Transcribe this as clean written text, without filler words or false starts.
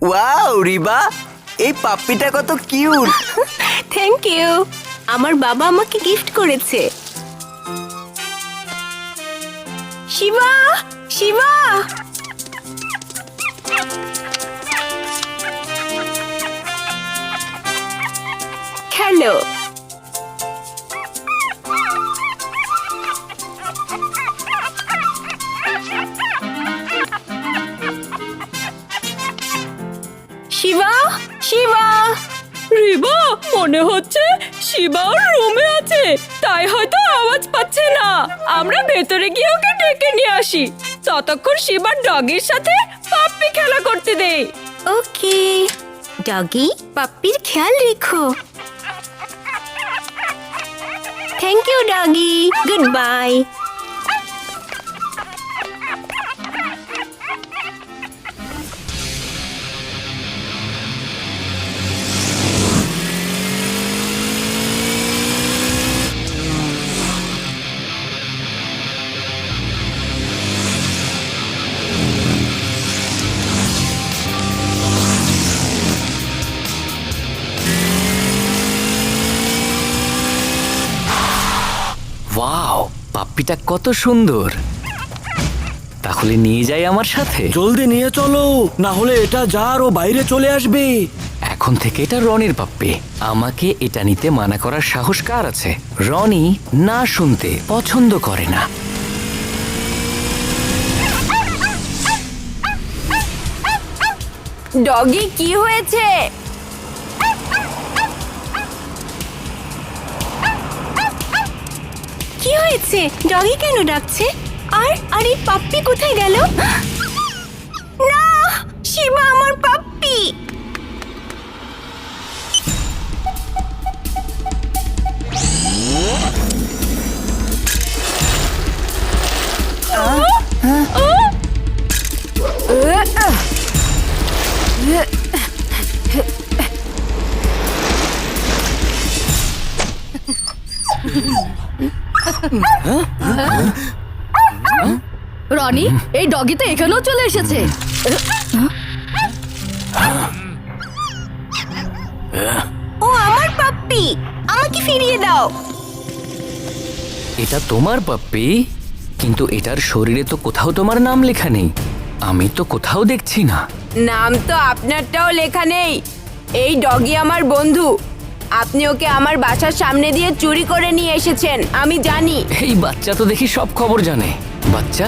Wow রিবা, এই পাপ্পিটা কত cute. Thank you. আমার বাবা আমাকে গিফট করেছে। শিবা, শিবা, খেলো। শিবা, শিবা। রিবা, মনে হচ্ছে শিবা ওর রুমে আছে, তাই হয়তো আওয়াজ পাচ্ছে না। আমরা ভেতরে গিয়ে ওকে ডেকে নিয়ে আসি। ততক্ষণ শিবার ডগির সাথে পাপ্পি খেলা করতে দে। ওকে ডগি, পাপ্পির খেয়াল রেখো। Thank you doggy, good bye. Wow, পাপ্পিটা কত সুন্দর। তাহলে নিয়ে যাই আমার সাথে। জলদি নিয়ে চলো, না হলে এটা যার ও বাইরে চলে আসবে। এখন থেকে এটা রনির পাপ্পি। আমাকে এটা নিতে মানা করার সাহস কার আছে? রনি না শুনতে পছন্দ করে না। ডগি, কি হয়েছে? কি হয়েছে? ডগি কেন ডাকছে? আর এই পাপ্পি কোথায় গেল? না, শিবা আমার পাপ্পি। রনি, এই ডগি তো এখানেও চলে এসেছে। ও আমার পাপ্পি, আমাকে ফিরিয়ে দাও। এটা তোমার পাপ্পি, কিন্তু এটার শরীরে তো কোথাও তোমার নাম লেখা নেই। আমি তো কোথাও দেখছি না। নাম তো আপনারটাও লেখা নেই। এই ডগি আমার বন্ধু। আপনি ওকে আমার বাসার সামনে দিয়ে চুরি করে নিয়ে এসেছেন, আমি জানি। এই বাচ্চা তো দেখি সব খবর জানে। বাচ্চা